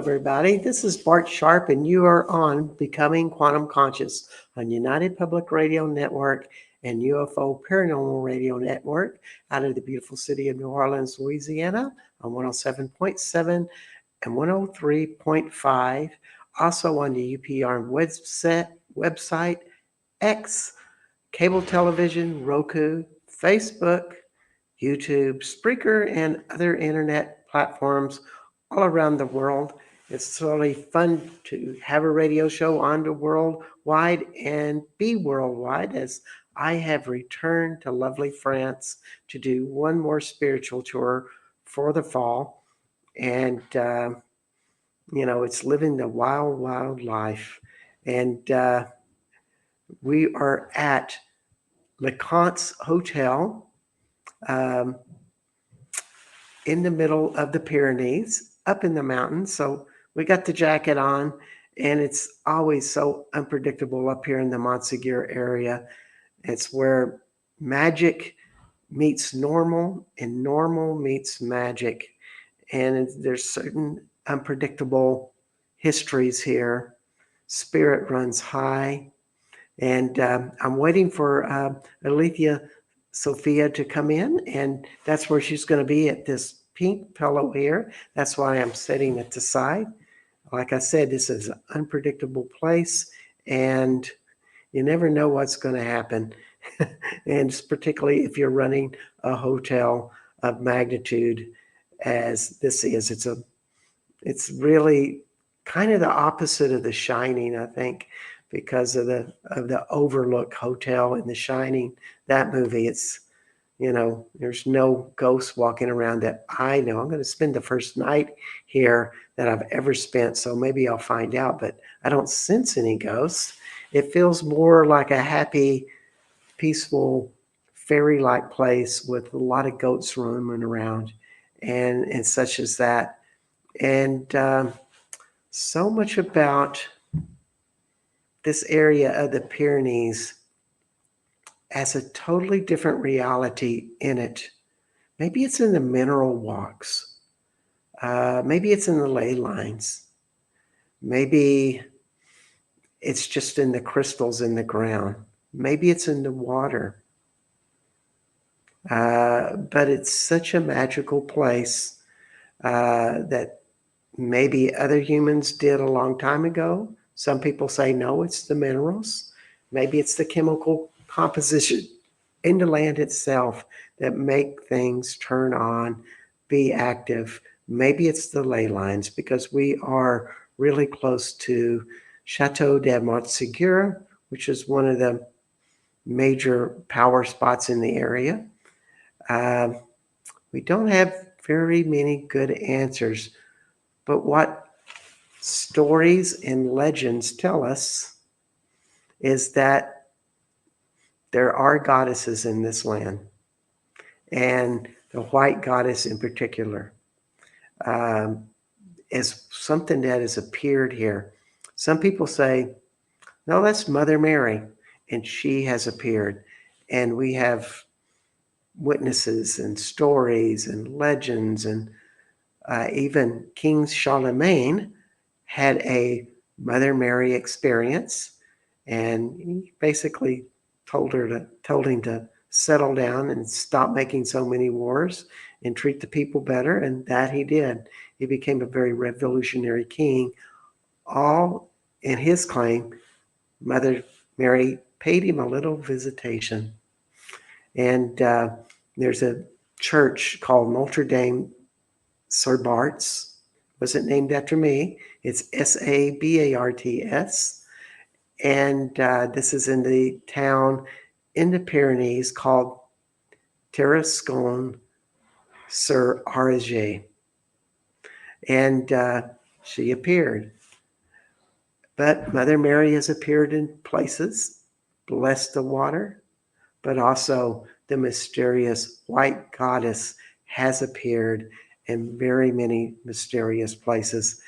everybody. This is Bart Sharp, and you are on Becoming Quantum Conscious on United Public Radio Network and UFO Paranormal Radio Network out of the beautiful city of New Orleans, Louisiana on 107.7 and 103.5. Also on the UPR website, X, cable television, Roku, Facebook, YouTube, Spreaker, and other internet platforms all around the world. It's really fun to have a radio show on the worldwide and be worldwide, as I have returned to lovely France to do one more spiritual tour for the fall. And, it's living the wild, wild life. And we are at LeConte's Hotel, in the middle of the Pyrenees, up in the mountains. So we got the jacket on, and it's always so unpredictable up here in the Montsegur area. It's where magic meets normal and normal meets magic. And there's certain unpredictable histories here. Spirit runs high. And I'm waiting for Aletheia Sophia to come in, and that's where she's going to be, at this pink pillow here. That's why I'm sitting at the side. Like I said, this is an unpredictable place, and you never know what's going to happen. And particularly if you're running a hotel of magnitude as this is. It's really kind of the opposite of The Shining, I think, because of the Overlook Hotel in The Shining, that movie. It's, there's no ghosts walking around that I know. I'm going to spend the first night here that I've ever spent, so maybe I'll find out, but I don't sense any ghosts. It feels more like a happy, peaceful, fairy-like place with a lot of goats roaming around and such as that. And so much about this area of the Pyrenees as a totally different reality in it. Maybe it's in the mineral walks. Maybe it's in the ley lines. Maybe it's just in the crystals in the ground. Maybe it's in the water. But it's such a magical place that maybe other humans did a long time ago. Some people say, no, it's the minerals. Maybe it's the chemical composition in the land itself that make things turn on, be active. Maybe it's the ley lines, because we are really close to Chateau de Montsegur, which is one of the major power spots in the area. We don't have very many good answers, but what stories and legends tell us is that there are goddesses in this land, and the white goddess in particular is something that has appeared here. Some people say, no, that's Mother Mary, and she has appeared. And we have witnesses and stories and legends, and even King Charlemagne had a Mother Mary experience, and he basically told him to settle down and stop making so many wars and treat the people better, and that he did. He became a very revolutionary king. All in his claim, Mother Mary paid him a little visitation. And there's a church called Notre Dame sur Bart's. Wasn't named after me. It's Sabarts. And this is in the town in the Pyrenees called Tarascon-sur-Ariege. And she appeared. But Mother Mary has appeared in places, blessed the water, but also the mysterious white goddess has appeared in very many mysterious places.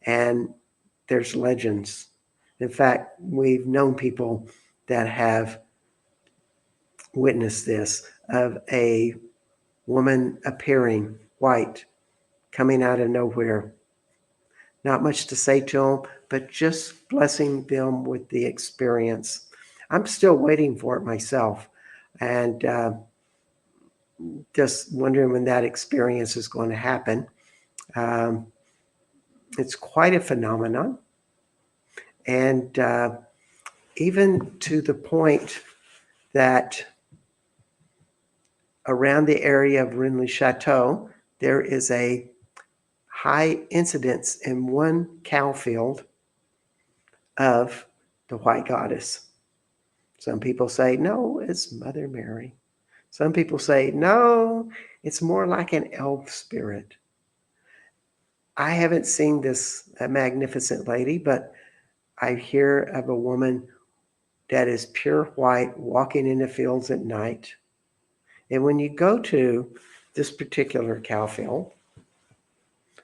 And there's legends. In fact, we've known people that have witnessed this, of a woman appearing white, coming out of nowhere. not much to say to them, but just blessing them with the experience. I'm still waiting for it myself, and just wondering when that experience is going to happen. Um, it's quite a phenomenon, and even to the point that around the area of Rennes Chateau, there is a high incidence in one cow field of the white goddess. Some people say, no, it's Mother Mary. Some people say, no, it's more like an elf spirit. I haven't seen this magnificent lady, but I hear of a woman that is pure white walking in the fields at night. And when you go to this particular cow field,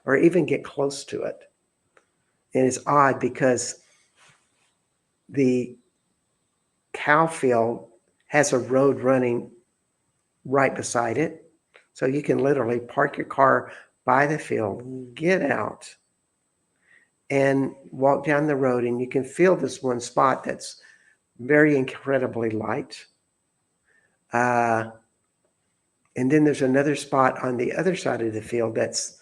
or even get close to it, and it's odd because the cow field has a road running right beside it. So you can literally park your car by the field, get out, and walk down the road, and you can feel this one spot that's very incredibly light. And then there's another spot on the other side of the field that's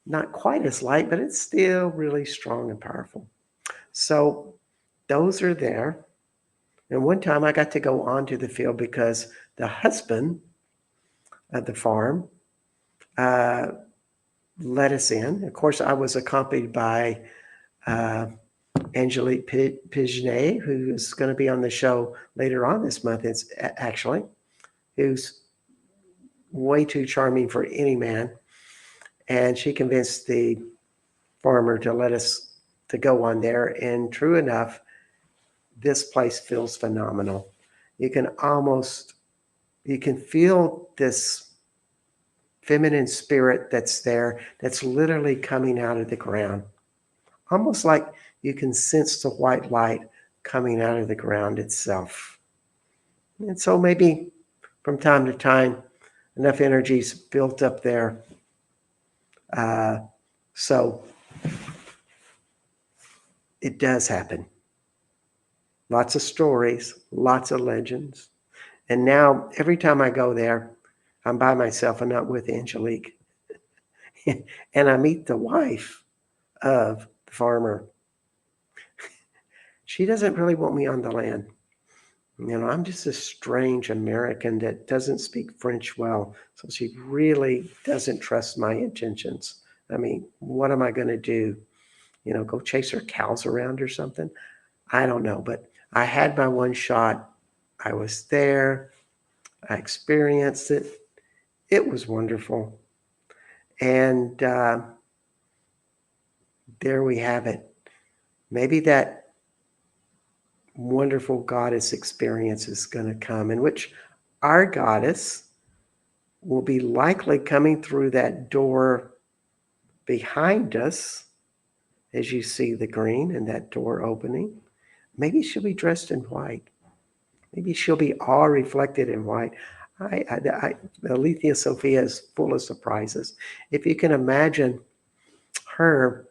not quite as light, but it's still really strong and powerful. So those are there. And one time I got to go onto the field because the husband of the farm uh, let us in. Of course, I was accompanied by uh, Angelique Pigenet, who is going to be on the show later on this month. It's actually, who's way too charming for any man. And she convinced the farmer to let us to go on there. And true enough, this place feels phenomenal. You can feel this feminine spirit that's there, that's literally coming out of the ground. Almost like you can sense the white light coming out of the ground itself. And so maybe from time to time, enough energy's built up there. So it does happen. Lots of stories, lots of legends. And now every time I go there, I'm by myself and not with Angelique. And I meet the wife of the farmer. She doesn't really want me on the land. I'm just a strange American that doesn't speak French well. So she really doesn't trust my intentions. I mean, what am I going to do? Go chase her cows around or something? I don't know. But I had my one shot. I was there. I experienced it. It was wonderful. And there we have it. Maybe that wonderful goddess experience is going to come, in which our goddess will be likely coming through that door behind us as you see the green and that door opening. Maybe she'll be dressed in white. Maybe she'll be all reflected in white. Aletheia Sophia is full of surprises. If you can imagine her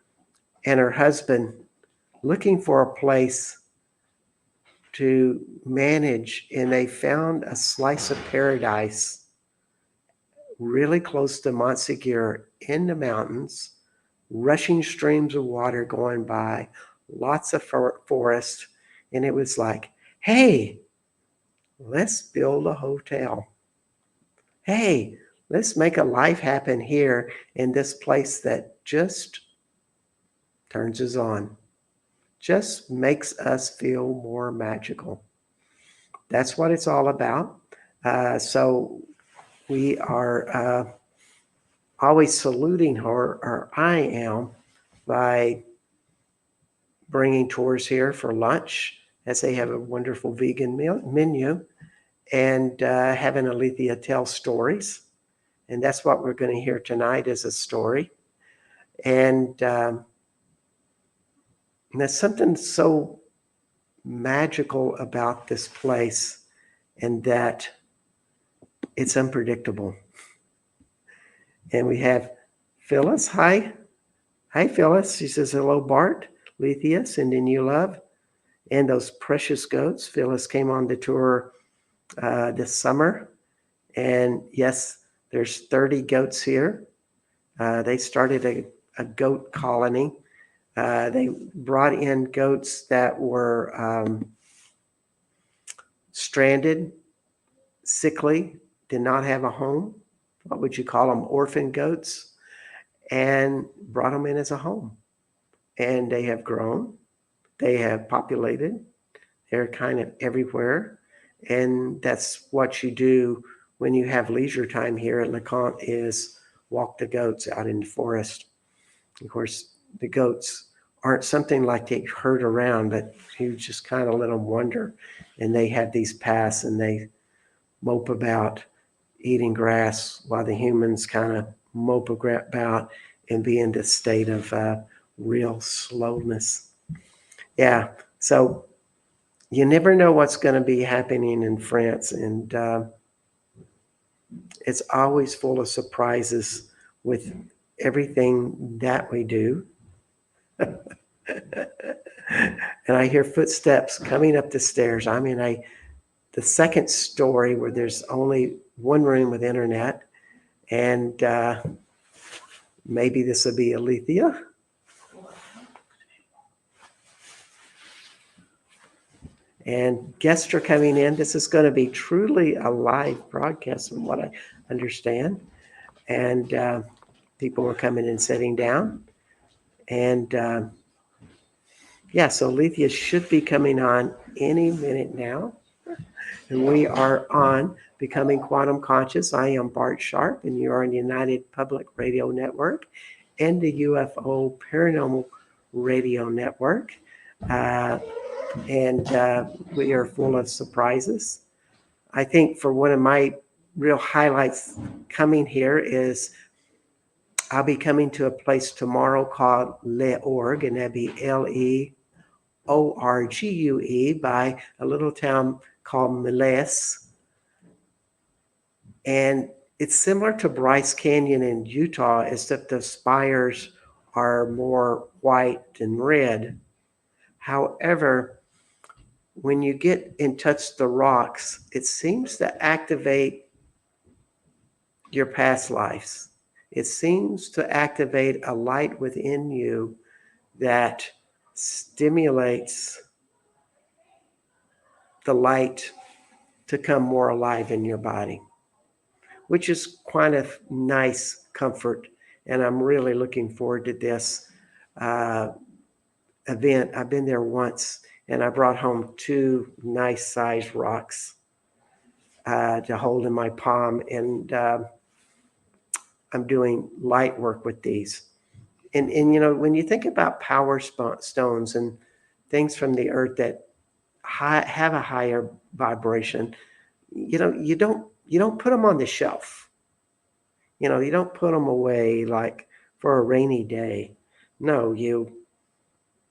and her husband looking for a place to manage, and they found a slice of paradise really close to Montségur in the mountains, rushing streams of water going by, lots of forest, and it was like, hey, let's build a hotel. Hey, let's make a life happen here in this place that just turns us on, just makes us feel more magical. That's what it's all about. So we are always saluting her, or I am, by bringing tours here for lunch, as they have a wonderful vegan menu, and having Aletheia tell stories. And that's what we're going to hear tonight, is a story. And there's something so magical about this place, and that it's unpredictable. And we have Phyllis. Hi. Hi, Phyllis. She says, hello, Bart, Lethea, sending you love. And those precious goats. Phyllis came on the tour this summer. And yes, there's 30 goats here. They started a goat colony. They brought in goats that were stranded, sickly, did not have a home. What would you call them? Orphan goats. And brought them in as a home. And they have grown. They have populated. They're kind of everywhere. And that's what you do when you have leisure time here at LeConte is walk the goats out in the forest. Of course, the goats aren't something like they herd around, but you just kind of let them wander. And they have these paths and they mope about eating grass while the humans kind of mope about and be in this state of real slowness. Yeah. So you never know what's going to be happening in France. And it's always full of surprises with everything that we do. And I hear footsteps coming up the stairs. I'm in the second story where there's only one room with internet. And maybe this will be Aletheia. And guests are coming in. This is going to be truly a live broadcast from what I understand. And people are coming and sitting down. And yeah, so Aletheia should be coming on any minute now. And we are on Becoming Quantum Conscious. I am Bart Sharp, and you are on United Public Radio Network and the UFO Paranormal Radio Network. And we are full of surprises. I think for one of my real highlights coming here is I'll be coming to a place tomorrow called Leorgue, and that'd be Leorgue by a little town called Melies. And it's similar to Bryce Canyon in Utah, except the spires are more white and red. However, when you get in touch the rocks, it seems to activate your past lives. It seems to activate a light within you that stimulates the light to come more alive in your body, which is quite a nice comfort. And I'm really looking forward to this event. I've been there once and I brought home 2 nice sized rocks to hold in my palm. And I'm doing light work with these. And you know, when you think about power stones and things from the earth that have a higher vibration, you know, you don't put them on the shelf. You know, you don't put them away like for a rainy day. No, you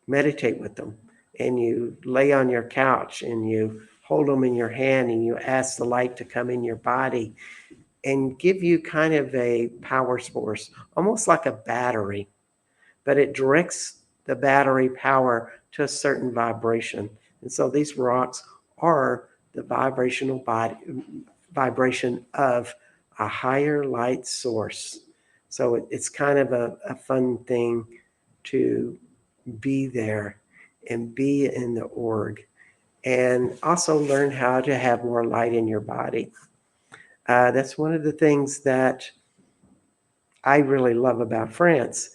meditate with them and you lay on your couch and you hold them in your hand and you ask the light to come in your body and give you kind of a power source, almost like a battery, but it directs the battery power to a certain vibration. And so these rocks are the vibration of a higher light source. So it's kind of a fun thing to be there and be in the org and also learn how to have more light in your body. That's one of the things that I really love about France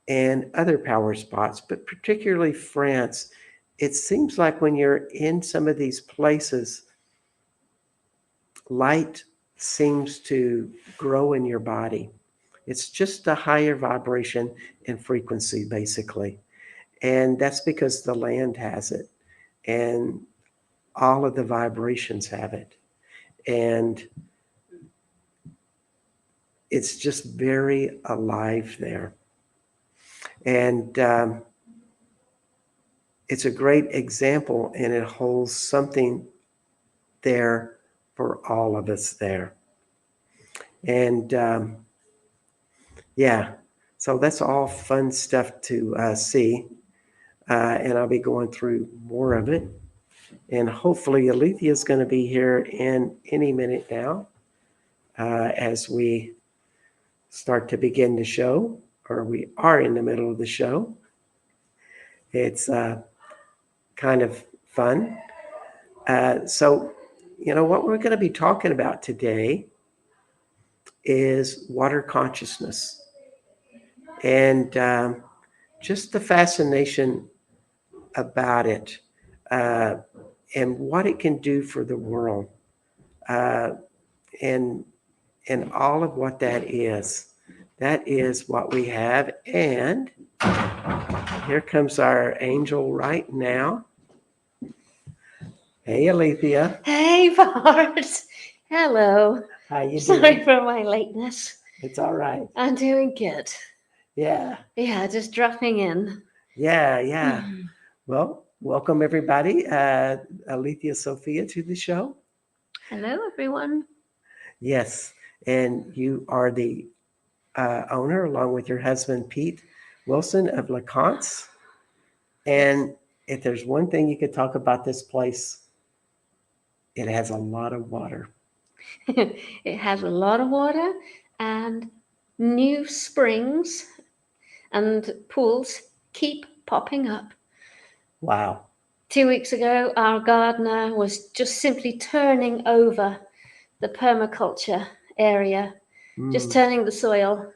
and other power spots, but particularly France. It seems like when you're in some of these places, light seems to grow in your body. It's just a higher vibration and frequency, basically. And that's because the land has it and all of the vibrations have it. And it's just very alive there. And it's a great example, and it holds something there for all of us there. And yeah, So that's all fun stuff to see. And I'll be going through more of it. And hopefully Aletheia is going to be here in any minute now as we start to begin the show, or we are in the middle of the show. It's kind of fun. So, what we're going to be talking about today is water consciousness and just the fascination about it and what it can do for the world uh, and all of what that is. That is what we have. And here comes our angel right now. Hey, Aletheia. Hey, Bart. Hello. How you Sorry doing? for my lateness. It's all right. I'm doing good. Yeah. Yeah, just dropping in. Yeah. Well, welcome everybody. Aletheia Sophia to the show. Hello, everyone. Yes. And you are the owner, along with your husband, Pete Wilson of LeConte. And if there's one thing you could talk about this place, it has a lot of water. It has a lot of water and new springs and pools keep popping up. Wow. 2 weeks ago, our gardener was just simply turning over the permaculture area, just turning the soil.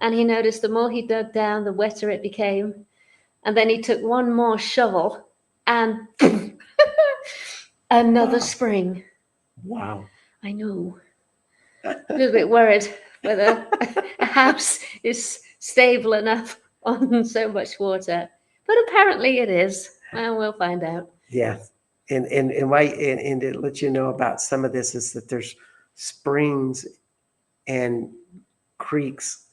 And he noticed the more he dug down, the wetter it became. And then he took one more shovel and another spring. Wow. I know. A little bit worried whether a house is stable enough on so much water. But apparently it is. And we'll find out. Yes. And to let you know about some of this is that there's springs and creeks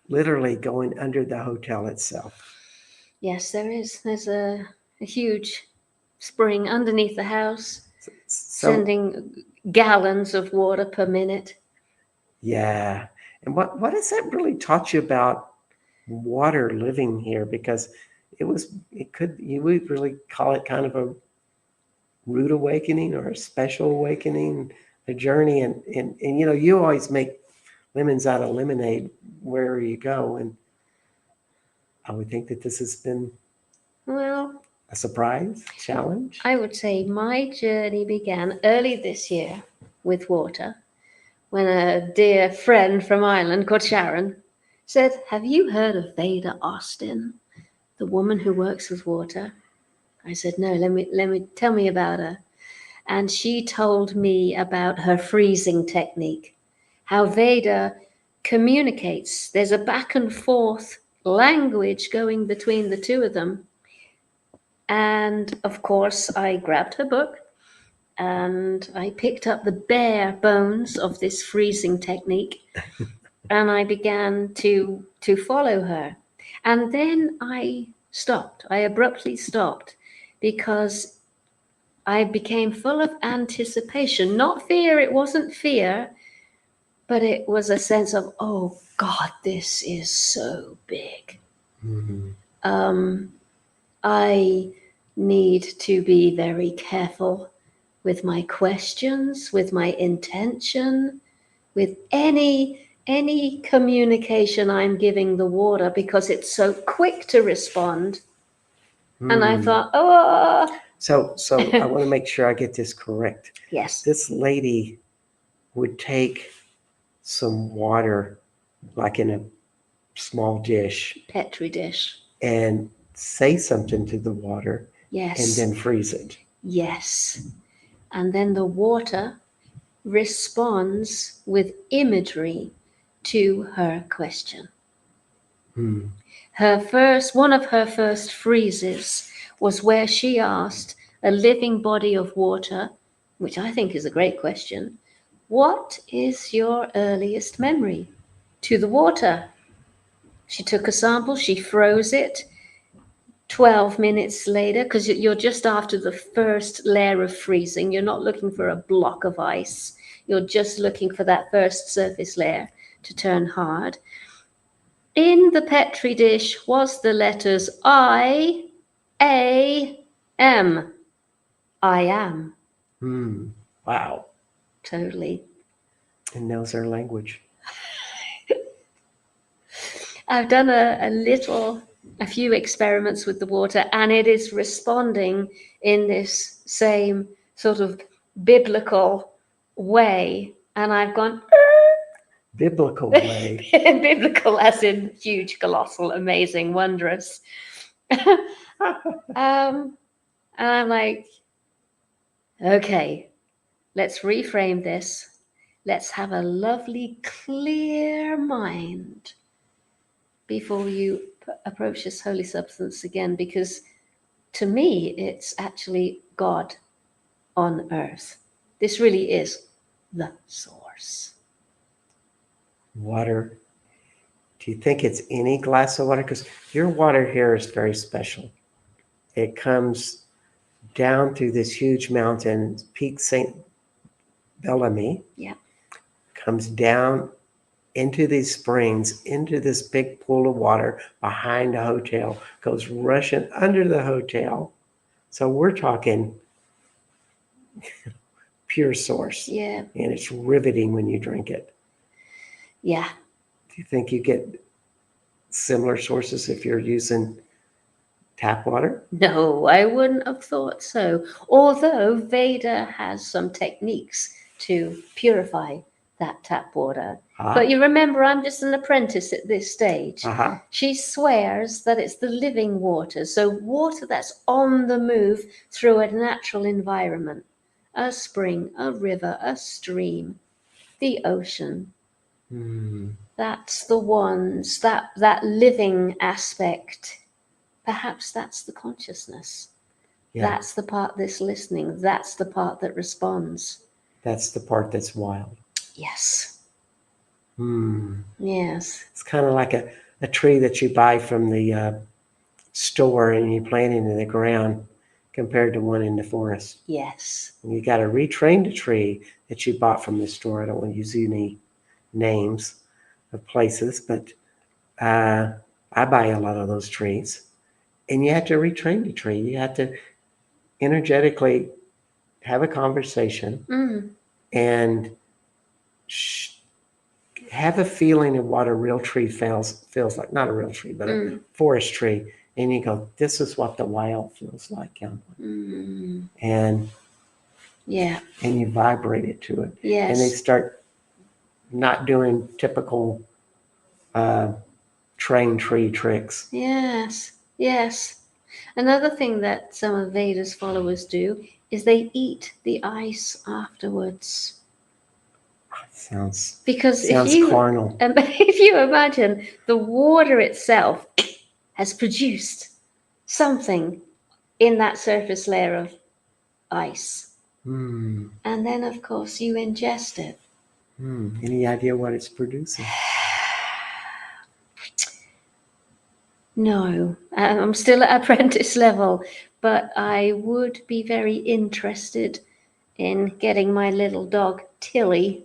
literally going under the hotel itself. Yes, there is. There's a huge spring underneath the house, sending gallons of water per minute. Yeah. And what has that really taught you about water living here? Because you would really call it kind of a rude awakening or a special awakening, a journey. And you always make lemons out of lemonade wherever you go. And I would think that this has been Well, a surprise, challenge. I would say my journey began early this year with water when a dear friend from Ireland called Sharon said, "Have you heard of Veda Austin, the woman who works with water?" I said, "No, let me tell me about her." And she told me about her freezing technique, how Veda communicates. There's a back and forth language going between the two of them. And of course, I grabbed her book and I picked up the bare bones of this freezing technique and I began to follow her. And then I stopped. I abruptly stopped because I became full of anticipation, not fear. It wasn't fear, but it was a sense of, oh God, this is so big. I need to be very careful with my questions, with my intention, with any communication I'm giving the water, because it's so quick to respond. And I thought, oh. So I want to make sure I get this correct. Yes. This lady would take some water, like in a small dish, Petri dish, and say something to the water. Yes. And then freeze it. Yes. And then the water responds with imagery to her question. One of her first freezes was where she asked a living body of water, which I think is a great question, "What is your earliest memory?" To the water. She took a sample, she froze it. 12 minutes later, because you're just after the first layer of freezing, you're not looking for a block of ice. You're just looking for that first surface layer to turn hard. In the Petri dish was the letters I-A-M. I am. Wow. Totally. And knows our language. I've done a few experiments with the water, and it is responding in this same sort of biblical way. And I've gone, Biblical way. biblical as in huge, colossal, amazing, wondrous. And I'm like, okay, let's reframe this. Let's have a lovely, clear mind before you approach this holy substance again, because to me, it's actually God on earth. This really is the source. Water. Do you think it's any glass of water? Because your water here is very special. It comes down through this huge mountain, Peak St. Bellamy. Yeah. Comes down into these springs, into this big pool of water behind the hotel, goes rushing under the hotel. So we're talking pure source. Yeah. And it's riveting when you drink it. Yeah. Do you think you get similar sources if you're using tap water? No, I wouldn't have thought so. Although Veda has some techniques to purify that tap water. But you remember, I'm just an apprentice at this stage. She swears that it's the living water, so water that's on the move through a natural environment. A spring, a river, a stream, the ocean. That's the ones, that living aspect. Perhaps that's the consciousness. Yeah. That's the part that's listening. That's the part that responds. That's the part that's wild. Yes. Yes. It's kind of like a tree that you buy from the store and you plant it in the ground compared to one in the forest. Yes. And you got to retrain the tree that you bought from the store. I don't want to use any names of places, but I buy a lot of those trees. And you have to retrain the tree. You have to energetically have a conversation and have a feeling of what a real tree feels like. Not a real tree, but a forest tree. And you go, this is what the wild feels like. And yeah, and you vibrate it to it. Yes. And they start not doing typical trained tree tricks. Yes. Yes. Another thing that some of Veda's followers do is they eat the ice afterwards. Sounds carnal. If you imagine the water itself has produced something in that surface layer of ice. And then, of course, you ingest it. Any idea what it's producing? No, I'm still at apprentice level, but I would be very interested in getting my little dog, Tilly,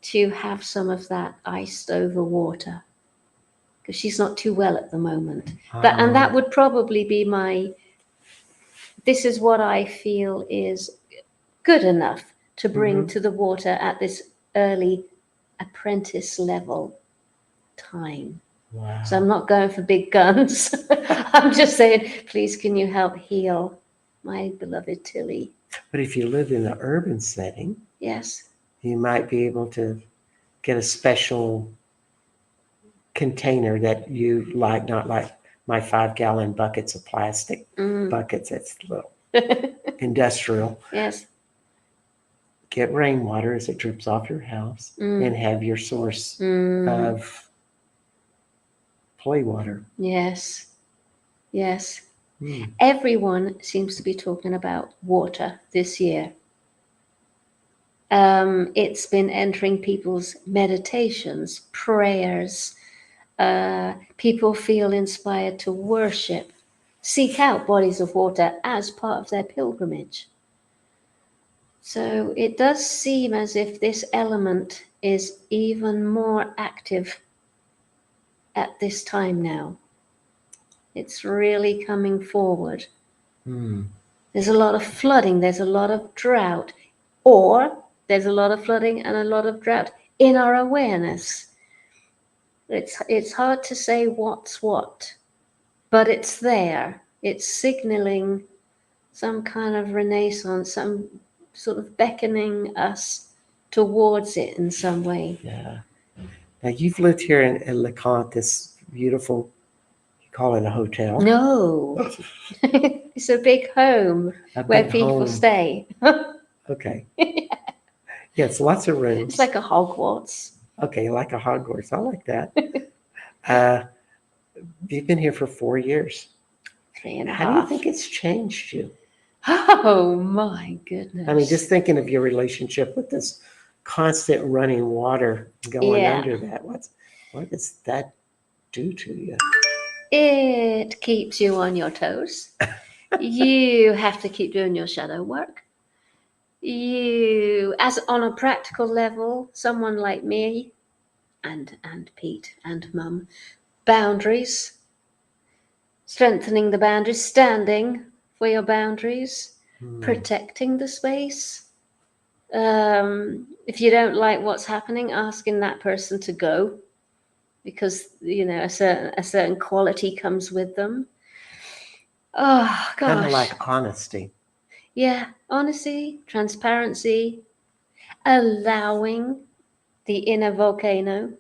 to have some of that iced over water, because she's not too well at the moment. And that would probably be this is what I feel is good enough to bring to the water at this early apprentice level time. Wow. So I'm not going for big guns. I'm just saying, please, can you help heal my beloved Tilly? But if you live in an urban setting, yes, you might be able to get a special container that you like, not like my 5-gallon buckets of plastic buckets. It's little industrial. Yes. Get rainwater as it drips off your house and have your source of play water. Yes. Yes. Everyone seems to be talking about water this year. It's been entering people's meditations, prayers. People feel inspired to worship, seek out bodies of water as part of their pilgrimage. So it does seem as if this element is even more active at this time now. It's really coming forward. There's a lot of flooding, there's a lot of drought, or there's a lot of flooding and a lot of drought in our awareness. It's hard to say what's what, but it's there. It's signaling some kind of renaissance, some sort of beckoning us towards it in some way. Yeah. Now you've lived here in LeConte, this beautiful, you call it a hotel? No, it's a big home A where big people home. stay. Okay. Yes, lots of rooms. It's like a Hogwarts. Okay, like a Hogwarts. I like that. You've been here for 4 years. 3.5. How do you think it's changed you? Oh my goodness. I mean, just thinking of your relationship with this constant running water going Yeah. under that. What does that do to you? It keeps you on your toes. You have to keep doing your shadow work. You, as on a practical level, someone like me and Pete and Mum, boundaries, strengthening the boundaries, standing for your boundaries, protecting the space. If you don't like what's happening, asking that person to go, because a certain quality comes with them. Oh gosh. Kind of like honesty. Yeah, honesty, transparency, allowing the inner volcano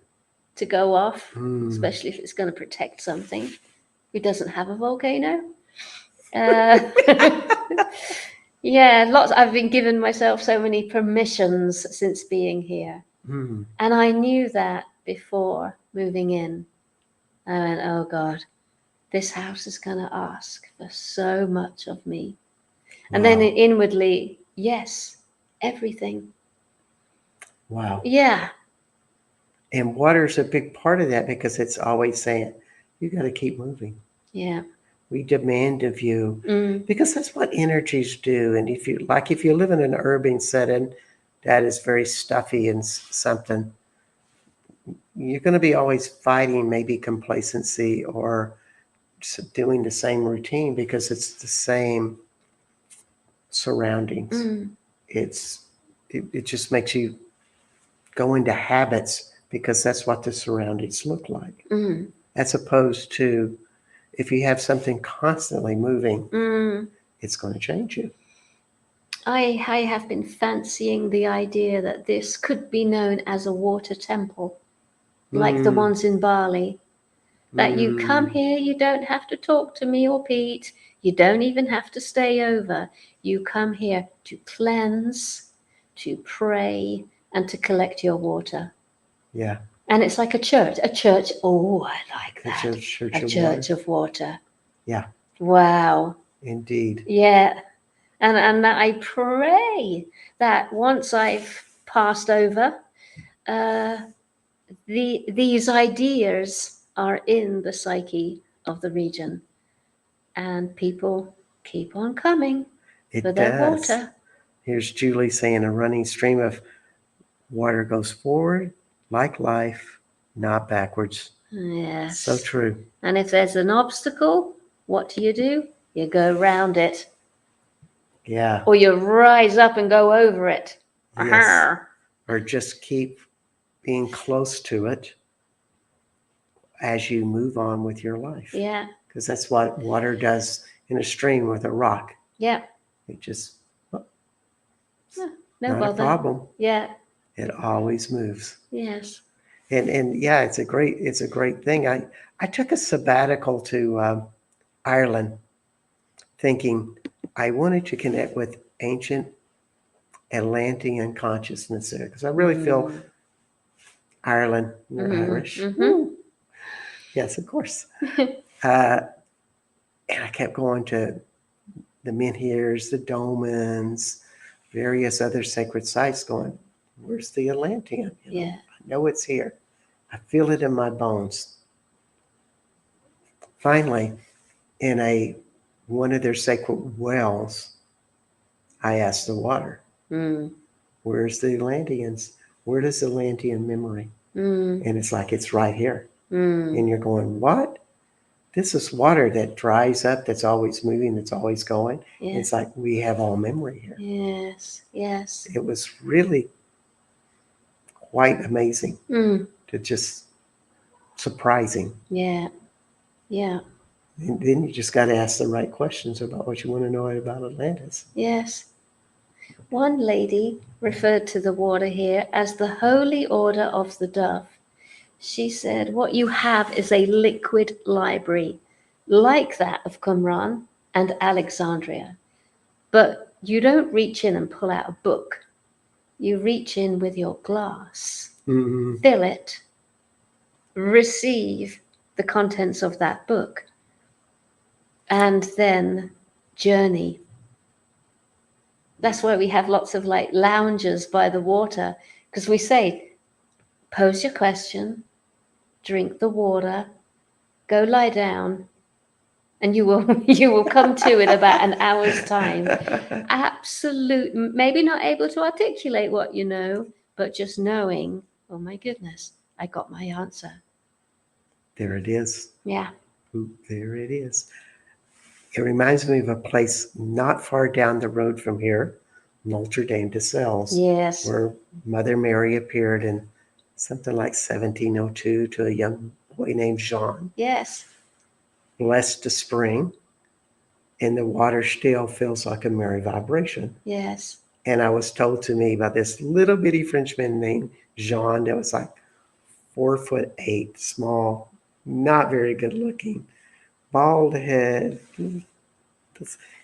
to go off, especially if it's going to protect something. Who doesn't have a volcano? Yeah, lots. I've been giving myself so many permissions since being here. And I knew that before moving in. I went, oh God, this house is going to ask for so much of me. And then inwardly, yes, everything. Wow. Yeah. And water's a big part of that because it's always saying, you got to keep moving. Yeah. We demand of you because that's what energies do. And if you live in an urban setting that is very stuffy and something, you're going to be always fighting maybe complacency or doing the same routine because it's the same surroundings. It just makes you go into habits because that's what the surroundings look like. As opposed to if you have something constantly moving, it's going to change you. I have been fancying the idea that this could be known as a water temple, like the ones in Bali. That you come here, you don't have to talk to me or Pete. You don't even have to stay over. You come here to cleanse, to pray, and to collect your water. Yeah. And it's like a church. Oh, I like that. A church of water. Yeah. Wow. Indeed. Yeah. And I pray that once I've passed over, these ideas are in the psyche of the region, and people keep on coming for their water. Here's Julie saying a running stream of water goes forward like life, not backwards. Yes. So true. And if there's an obstacle, what do? You go round it. Yeah. Or you rise up and go over it. Yes. Or just keep being close to it as you move on with your life. Yeah. Because that's what water does in a stream with a rock. Yeah. It just, no not bother. a problem. Yeah. It always moves. Yes. And yeah, it's a great thing. I took a sabbatical to Ireland, thinking I wanted to connect with ancient Atlantean consciousness there because I really feel Ireland, we're Irish. Yes, of course. And I kept going to the menhirs, the dolmens, various other sacred sites going, where's the Atlantean? Yeah. I know it's here. I feel it in my bones. Finally, in one of their sacred wells, I asked the water, where's the Atlanteans? Where does the Atlantean memory? And it's like, it's right here. Mm. And you're going, what? This is water that dries up, that's always moving, that's always going. Yeah. It's like we have all memory here. Yes. Yes. It was really quite amazing Mm. to just surprising. Yeah. Yeah. And then you just got to ask the right questions about what you want to know about Atlantis. Yes. One lady referred to the water here as the Holy Order of the Dove. She said, what you have is a liquid library, like that of Qumran and Alexandria. But you don't reach in and pull out a book. You reach in with your glass, Mm-hmm. fill it, receive the contents of that book, and then journey. That's why we have lots of like lounges by the water, because we say, pose your question, drink the water, go lie down, and you will you will come to in about an hour's time. Absolute, maybe not able to articulate what you know, but just knowing, oh my goodness, I got my answer. There it is. Yeah. Ooh, there it is. It reminds me of a place not far down the road from here, Notre Dame de Sales, Yes. where Mother Mary appeared in something like 1702 to a young boy named Jean, Yes. blessed a spring, and the water still feels like a merry vibration. Yes. And I was told to me by this little bitty Frenchman named Jean that was like 4'8", small, not very good looking, bald head.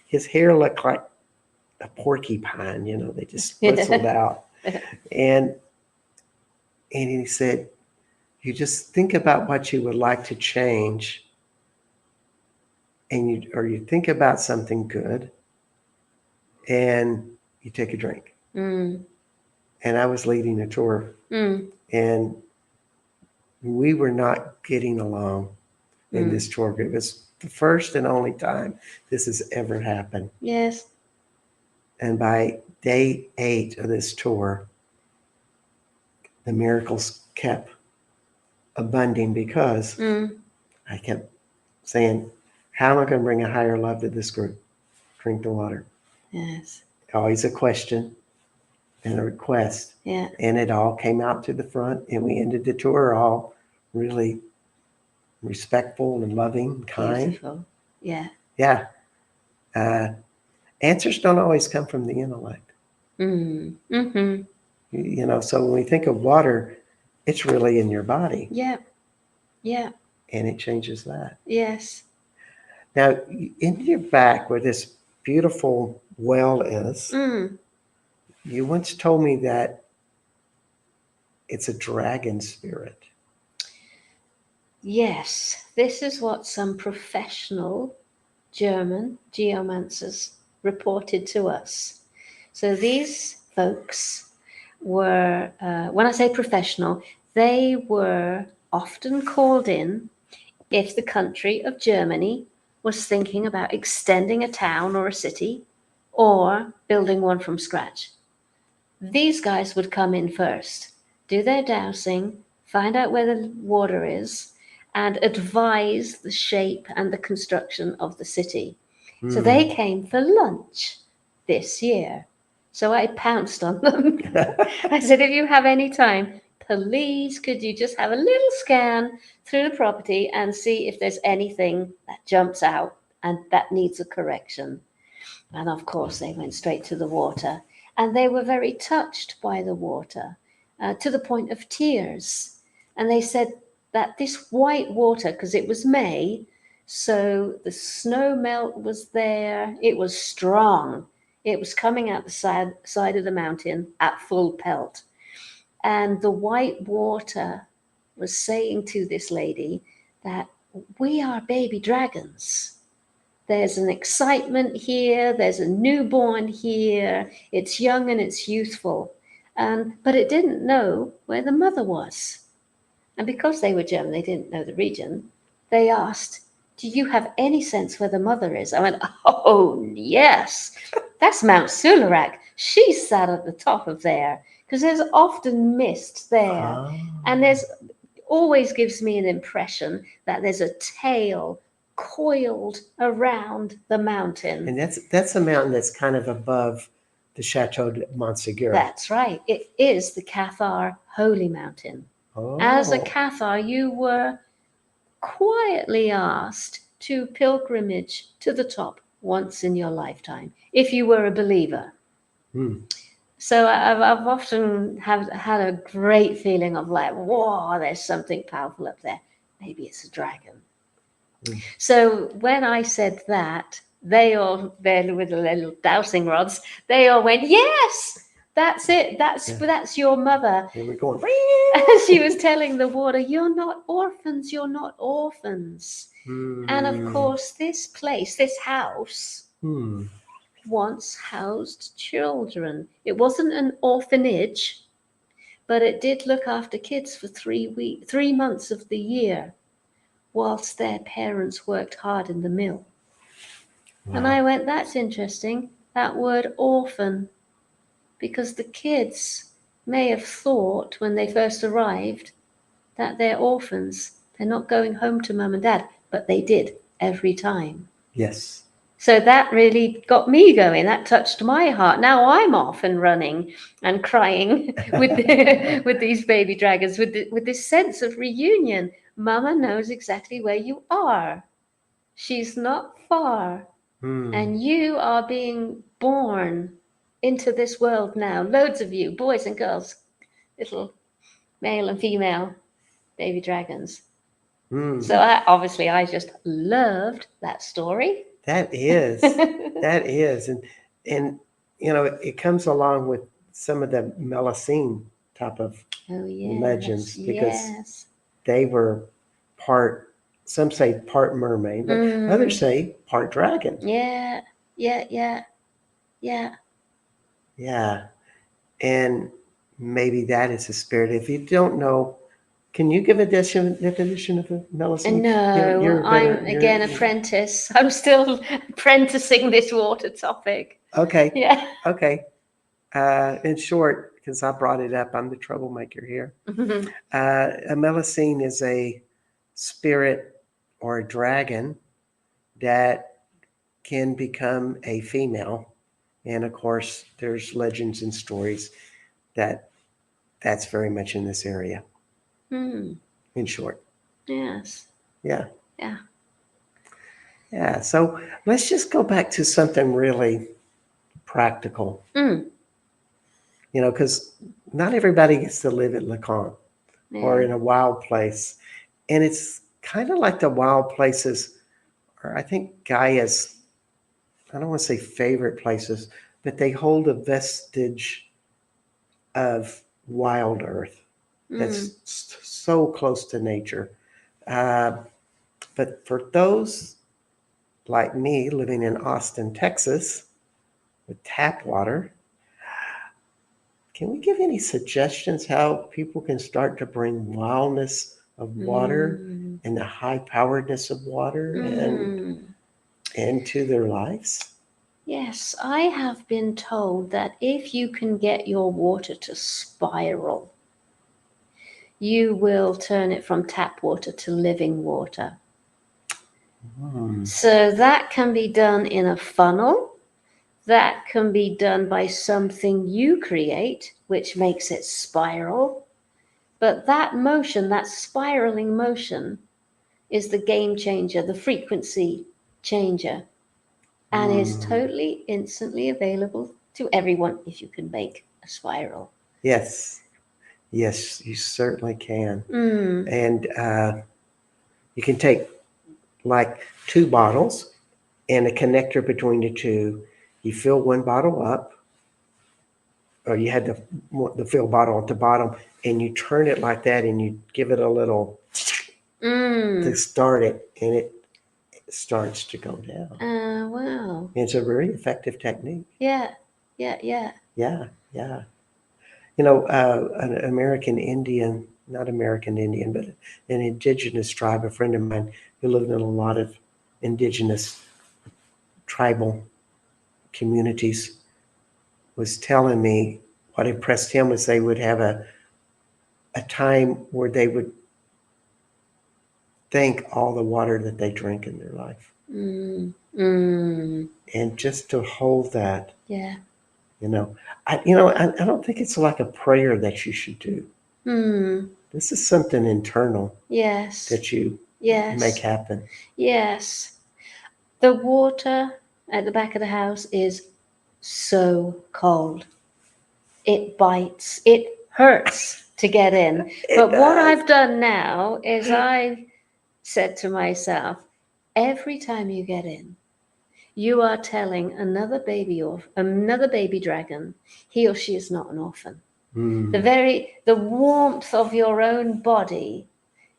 His hair looked like a porcupine, they just bristled out. And and he said, you just think about what you would like to change, and you think about something good, and you take a drink. Mm. And I was leading a tour, Mm. and we were not getting along in this tour group. It's the first and only time this has ever happened. Yes. And by day 8 of this tour, the miracles kept abounding because I kept saying, how am I going to bring a higher love to this group? Drink the water. Yes. Always a question and a request. Yeah. And it all came out to the front, and we ended the tour all really respectful and loving and kind. Beautiful. Yeah. Yeah. Answers don't always come from the intellect. Mm-hmm. So when we think of water, it's really in your body. Yeah. Yeah. And it changes that. Yes. Now, in your back where this beautiful well is, you once told me that it's a dragon spirit. Yes. This is what some professional German geomancers reported to us. So these folks were, when I say professional, they were often called in if the country of Germany was thinking about extending a town or a city or building one from scratch. These guys would come in first, do their dowsing, find out where the water is, and advise the shape and the construction of the city. So they came for lunch this year. So I pounced on them. I said, if you have any time, please could you just have a little scan through the property and see if there's anything that jumps out and that needs a correction. And of course, they went straight to the water. And they were very touched by the water, to the point of tears. And they said that this white water, because it was May, so the snow melt was there, it was strong. It was coming out the side of the mountain at full pelt. And the white water was saying to this lady that we are baby dragons. There's an excitement here, there's a newborn here, it's young and it's youthful. But it didn't know where the mother was. And because they were German, they didn't know the region. They asked, do you have any sense where the mother is? I went, oh, yes, that's Mount Sularak. She sat at the top of there because there's often mist there. And there's always gives me an impression that there's a tail coiled around the mountain. And that's a mountain that's kind of above the Chateau de Montségur. That's right. It is the Cathar Holy Mountain. As a Oh, Cathar, you were quietly asked to pilgrimage to the top once in your lifetime, if you were a believer. hmm. So I've often had a great feeling of like, whoa, there's something powerful up there. Maybe it's a dragon. Mm. So when I said that, they all, there with the little dowsing rods, they all went, yes, that's it. That's your mother. Here we're going. And she was telling the water, you're not orphans, you're not orphans. And of course, this place, this house, once housed children. It wasn't an orphanage, but it did look after kids for 3 months of the year, whilst their parents worked hard in the mill. Wow. And I went, that's interesting, that word orphan, because the kids may have thought when they first arrived that they're orphans. They're not going home to mum and dad, but they did every time. Yes. So that really got me going. That touched my heart. Now I'm off and running and crying with these baby dragons, with this sense of reunion. Mama knows exactly where you are. She's not far. And you are being born into this world now. Loads of you, boys and girls, little male and female baby dragons. So I just loved that story. That is, and it comes along with some of the Melusine type of legends, because they were some say part mermaid, but others say part dragon. Yeah. Yeah, and maybe that is the spirit. If you don't know, can you give a definition of a Melusine? No, I'm again apprentice. I'm still apprenticing this water topic. Okay. Yeah. Okay. In short, because I brought it up, I'm the troublemaker here. A Melusine is a spirit or a dragon that can become a female. And of course, there's legends and stories that's very much in this area. In short. Yes. Yeah. Yeah. Yeah. So let's just go back to something really practical. Because not everybody gets to live at LeConte or in a wild place. And it's kind of like the wild places, or I think Gaia's, I don't want to say favorite places, but they hold a vestige of wild earth that's so close to nature. But for those like me living in Austin, Texas, with tap water, can we give any suggestions how people can start to bring wildness of water and the high-poweredness of water and into their lives? Yes, I have been told that if you can get your water to spiral, you will turn it from tap water to living water. So that can be done in a funnel. That can be done by something you create, which makes it spiral. But that motion, that spiraling motion, is the game changer, the frequency changer, and is totally instantly available to everyone if you can make a spiral. Yes, you certainly can. And you can take like 2 bottles and a connector between the two. You fill one bottle up, or you had the fill bottle at the bottom, and you turn it like that, and you give it a little to start it, and it starts to go down. Wow. It's a very effective technique. Yeah. An American Indian, not American Indian, but an indigenous tribe, a friend of mine who lived in a lot of indigenous tribal communities, was telling me what impressed him was they would have a time where they would think all the water that they drink in their life. And just to hold that, Yeah. I don't think it's like a prayer that you should do. This is something internal Yes. that you Yes. make happen. Yes. The water at the back of the house is so cold. It bites. It hurts to get in. But what does. I've done now is I've said to myself, every time you get in, you are telling another baby dragon, he or she is not an orphan. The warmth of your own body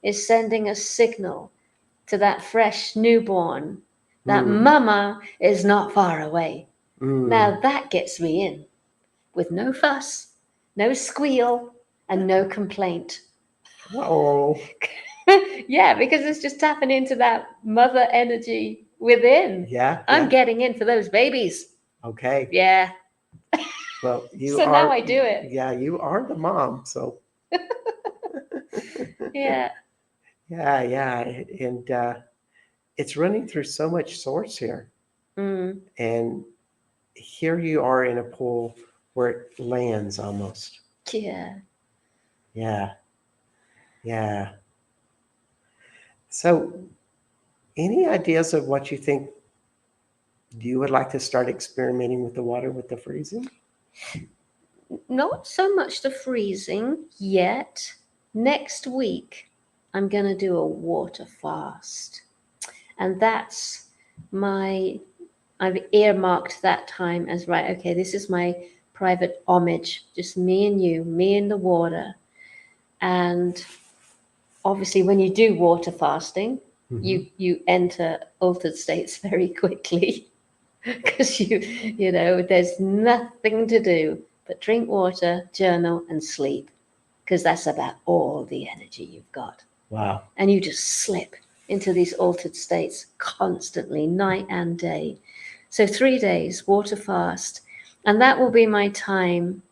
is sending a signal to that fresh newborn that mama is not far away. Now that gets me in with no fuss, no squeal, and no complaint. Oh, Yeah, because it's just tapping into that mother energy within. yeah. I'm getting in for those babies. Okay. Yeah. Well, you So are. now I do it. Yeah, you are the mom. So. Yeah. Yeah. And it's running through so much source here. And here you are in a pool where it lands almost. Yeah. Yeah. Yeah. So, any ideas of what you think you would like to start experimenting with the water with the freezing? Not so much the freezing yet. Next week, I'm going to do a water fast. And that's I've earmarked that time as right, okay, this is my private homage, just me and you, me and the water. And obviously, when you do water fasting, you enter altered states very quickly because there's nothing to do but drink water, journal, and sleep because that's about all the energy you've got. Wow. And you just slip into these altered states constantly, night and day. So 3 days, water fast. And that will be my time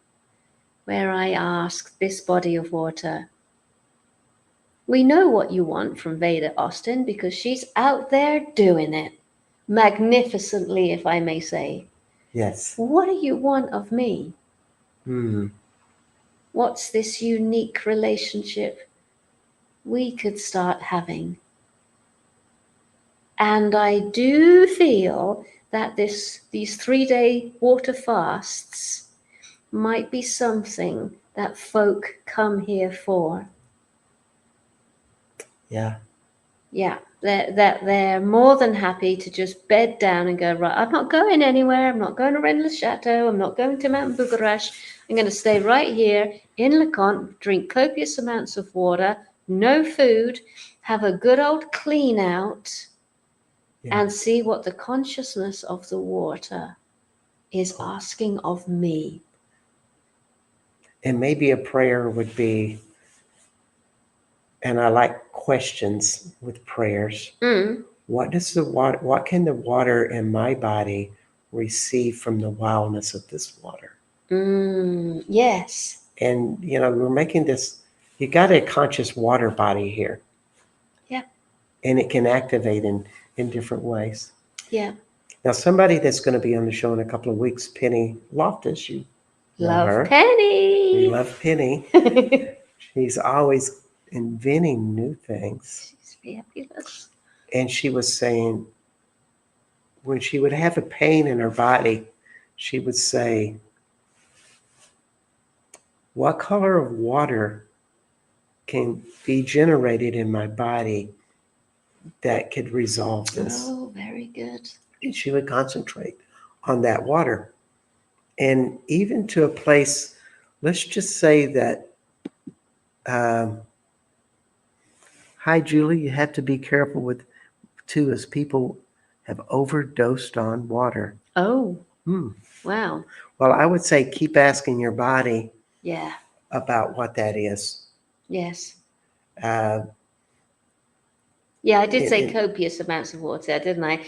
where I ask this body of water, we know what you want from Veda Austin because she's out there doing it magnificently, if I may say. Yes. What do you want of me? Hmm. What's this unique relationship we could start having? And I do feel that these 3-day water fasts might be something that folk come here for. Yeah. Yeah, they're more than happy to just bed down and go, right, I'm not going anywhere. I'm not going to Rennes Chateau. I'm not going to Mount Bucharest. I'm going to stay right here in LeConte, drink copious amounts of water, no food, have a good old clean out, and see what the consciousness of the water is asking of me. And maybe a prayer would be, and I like questions with prayers. What can the water in my body receive from the wildness of this water? Yes. And we're making this, you got a conscious water body here. Yeah. And it can activate in different ways. Yeah. Now, somebody that's going to be on the show in a couple of weeks, Penny Loftus, you know Love her. Penny. We love Penny. She's always inventing new things. She's fabulous. And she was saying, when she would have a pain in her body, she would say, what color of water can be generated in my body that could resolve this? Oh, very good. And she would concentrate on that water. And even to a place, let's just say that, hi, Julie, you have to be careful with, too, as people have overdosed on water. Oh, wow. Well, I would say keep asking your body Yeah. about what that is. Yes. Uh, Yeah, I did say copious amounts of water, didn't I?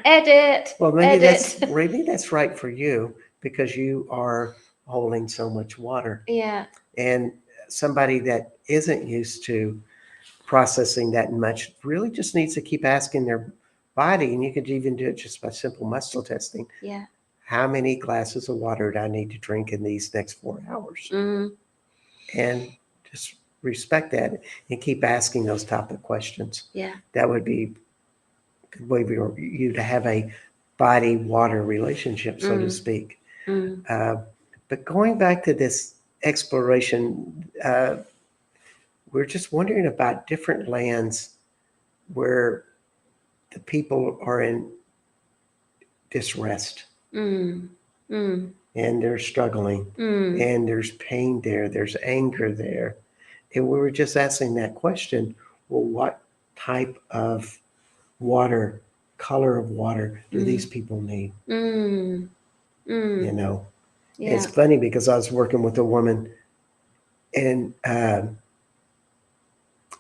Edit. well, maybe edit. that's right for you because you are holding so much water. Yeah. And somebody that isn't used to processing that much really just needs to keep asking their body, and you could even do it just by simple muscle testing. Yeah. How many glasses of water do I need to drink in these next 4 hours? Mm. And just respect that and keep asking those type of questions. Yeah. That would be a good way for you to have a body water relationship, so to speak. Mm. But going back to this exploration, we're just wondering about different lands where the people are in distress Mm. Mm. and they're struggling Mm. and there's pain there, there's anger there. And we were just asking that question, well, what type of water, color of water do these people need? Mm. You Mm. know, it's Yeah. funny because I was working with a woman in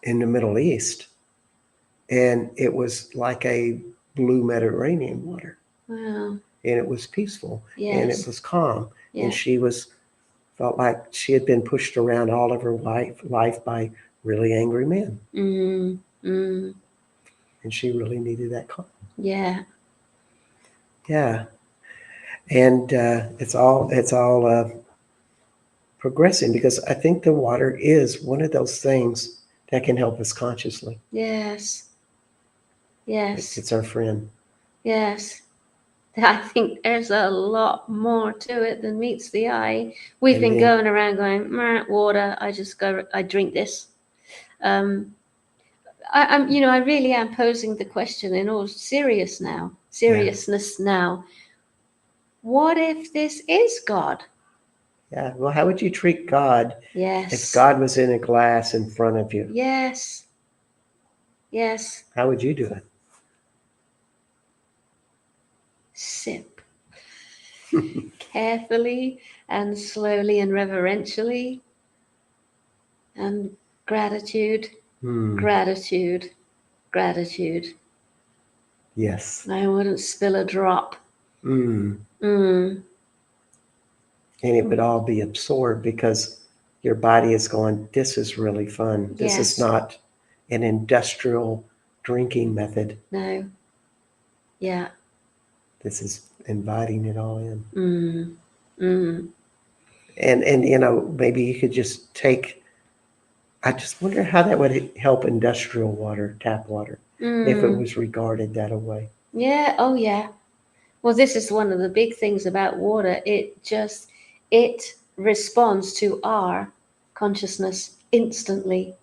in the Middle East, and it was like a blue Mediterranean water, Wow. and it was peaceful, and it Yes. was calm, and Yeah. she was felt like she had been pushed around all of her life by really angry men, Mm. Mm. and she really needed that calm. Yeah. Yeah, and it's all progressing because I think the water is one of those things that can help us consciously. Yes. Yes. It's our friend. Yes. I think there's a lot more to it than meets the eye. We've been Amen. going around going, "Meh, water, I drink this." Um, I really am posing the question in all seriousness now. What if this is God? Yeah. Well, how would you treat God if Yes. God was in a glass in front of you? Yes. Yes. How would you do it? Sip carefully and slowly and reverentially, and gratitude, Hmm. gratitude, gratitude. Yes. I wouldn't spill a drop. Hmm. Mm. And it would all be absorbed because your body is going, this is really fun. This is Yes. not an industrial drinking method. No. Yeah. This is inviting it all in. Mm. Mm. And maybe you could just take, I just wonder how that would help industrial water, tap water, if it Mm. was regarded that way. Yeah. Oh, yeah. Well, this is one of the big things about water. It responds to our consciousness instantly.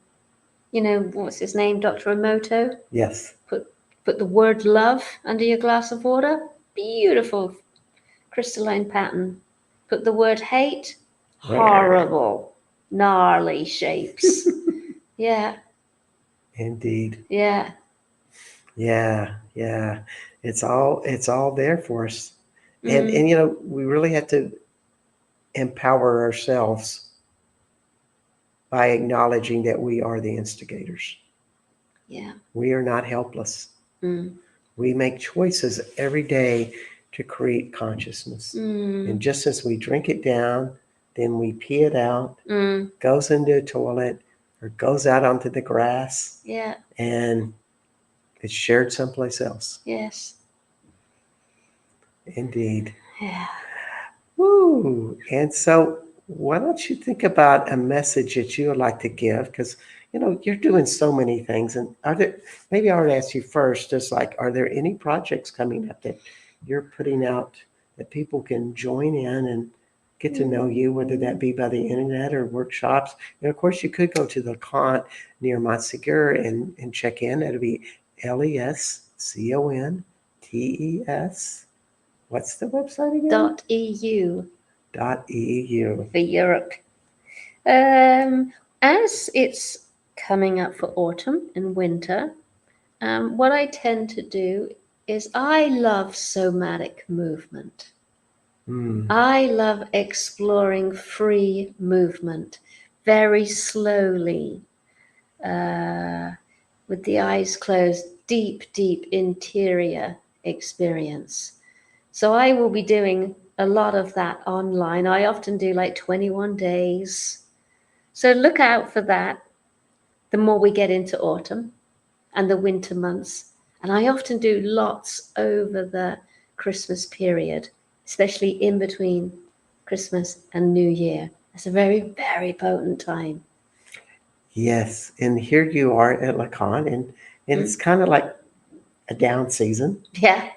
What's his name? Dr. Emoto? Yes. Put the word love under your glass of water. Beautiful crystalline pattern. Put the word hate. Horrible, gnarly shapes. Yeah. Indeed. Yeah. Yeah. Yeah. It's all there for us. And Mm. we really have to empower ourselves by acknowledging that we are the instigators. Yeah. We are not helpless. Mm. We make choices every day to create consciousness. Mm. And just as we drink it down, then we pee it out, Mm. goes into a toilet or goes out onto the grass, Yeah. and it's shared someplace else. Yes. Indeed. Yeah. Woo! And so, why don't you think about a message that you would like to give? Because you're doing so many things, and maybe I would ask you first, just like, are there any projects coming up that you're putting out that people can join in and get to know you, whether that be by the internet or workshops? And of course, you could go to the Cont near Montsegur and check in. That'll be LESCONTES. What's the website again? .eu .eu. for Europe. As it's coming up for autumn and winter, what I tend to do is I love somatic movement. Mm. I love exploring free movement very slowly, with the eyes closed, deep, deep interior experience. So I will be doing a lot of that online. I often do like 21 days. So look out for that. the more we get into autumn and the winter months. And I often do lots over the Christmas period, especially in between Christmas and New Year. It's a very, very potent time. Yes. And here you are at Lacan, and it's kind of like a down season. Yeah.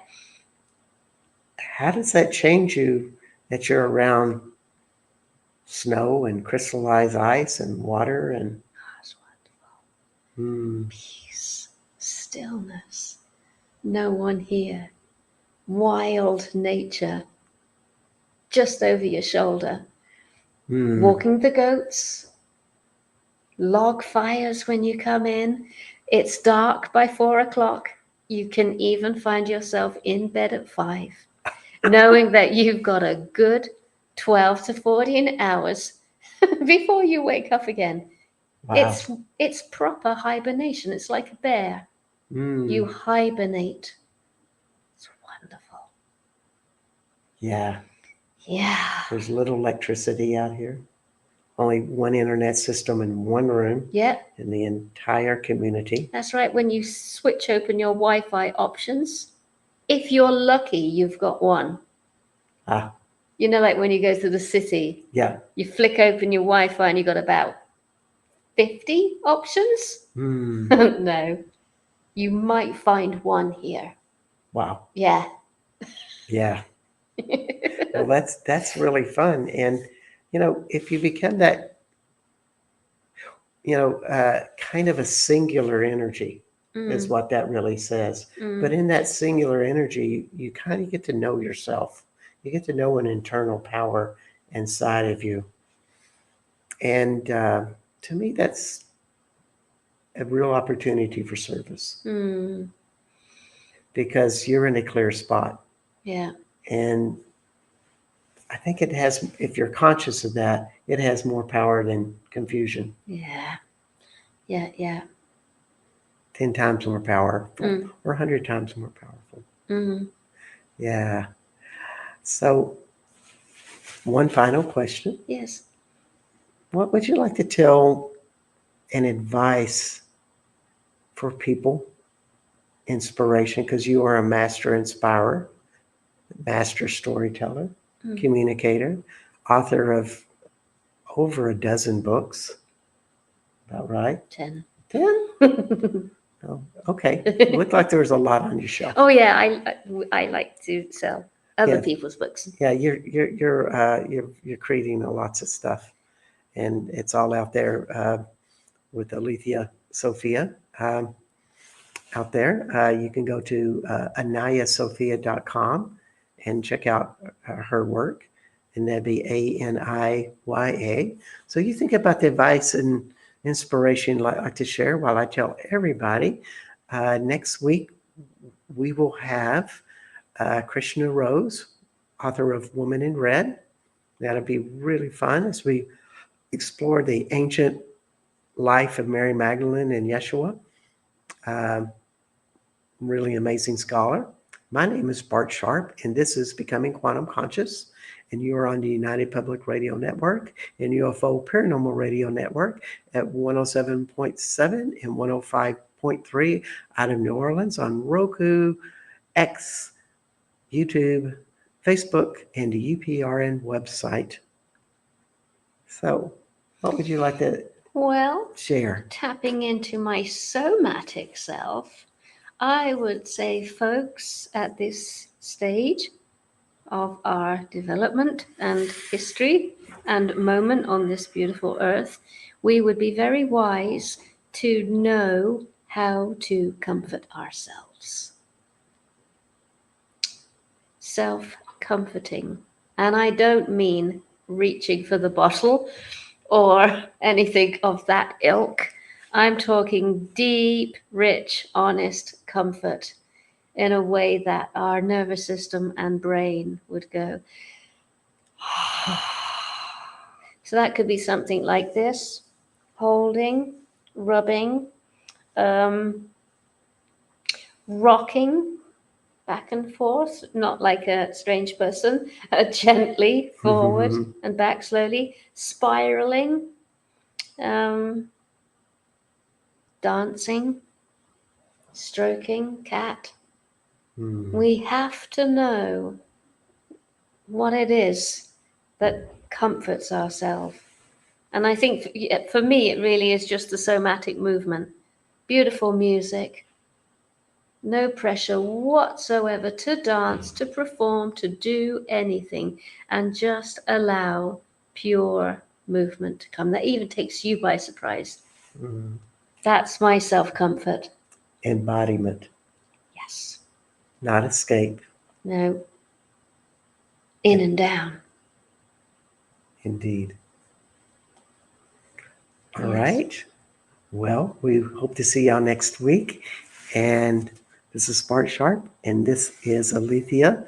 How does that change you that you're around snow and crystallized ice and water and That's wonderful. hmm, Peace, stillness, no one here, wild nature just over your shoulder, hmm, walking the goats, log fires when you come in. It's dark by 4 o'clock. You can even find yourself in bed at 5, knowing that you've got a good 12 to 14 hours before you wake up again. wow. It's proper hibernation. It's like a bear. You Hmm, hibernate. It's wonderful. yeah. Yeah. There's little electricity out here. Only one internet system in one room Yeah, in the entire community. that's right. When you switch open your Wi-Fi options, if you're lucky, you've got one. Ah, You know, like when you go to the city, yeah. you flick open your Wi-Fi and you got about 50 options. Hmm, No, you might find one here. wow. Yeah. Yeah. Well, that's really fun. And if you become that, kind of a singular energy is Mm, what that really says. But mm, in that singular energy, you kind of get to know yourself. You get to know an internal power inside of you. And to me, that's a real opportunity for service mm. because you're in a clear spot. Yeah. And I think it has, if you're conscious of that, it has more power than confusion. Yeah. Yeah. Yeah. 10 times more powerful Mm, or 100 times more powerful. mm. Yeah. So, one final question. Yes. What would you like to tell an advice for people, inspiration? Because you are a master inspirer, master storyteller, Mm. communicator, author of over a dozen books. About right? 10. 10? Oh, okay. It looked like there was a lot on your shelf. Oh yeah, I like to sell other Yes. people's books. Yeah, you're creating lots of stuff, and it's all out there with Aletheia Sophia out there. You can go to aniyasophia.com and check out her work, and that'd be Aniya. So you think about the advice and inspiration I'd like to share while I tell everybody. Next week we will have Krishna Rose, author of Woman in Red. That'll be really fun as we explore the ancient life of Mary Magdalene and Yeshua. Um, really amazing scholar. My name is Bart Sharp, and this is Becoming Quantum Conscious. And you are on the United Public Radio Network and UFO Paranormal Radio Network at 107.7 and 105.3 out of New Orleans on Roku, X, YouTube, Facebook, and the UPRN website. So, what would you like to Well, share? tapping into my somatic self, I would say, folks, at this stage of our development and history and moment on this beautiful earth, we would be very wise to know how to comfort ourselves. Self-comforting. And I don't mean reaching for the bottle or anything of that ilk. I'm talking deep, rich, honest comfort in a way that our nervous system and brain would go. So that could be something like this: holding, rubbing, rocking back and forth, not like a strange person, gently forward and back slowly, spiraling, um, dancing, stroking, cat. Mm. We have to know what it is that comforts ourselves. And I think for me, it really is just the somatic movement. Beautiful music, no pressure whatsoever to dance, to perform, to do anything, and just allow pure movement to come. That even takes you by surprise. Mm. That's my self-comfort. Embodiment, Yes. not escape. No. In and down. Indeed. All Yes. right. Well, we hope to see y'all next week. And this is Bart Sharp, and this is Aletheia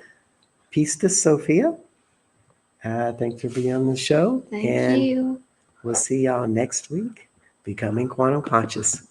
Sophia. Thanks for being on the show. Thank and you. we'll see y'all next week, Becoming Quantum Conscious.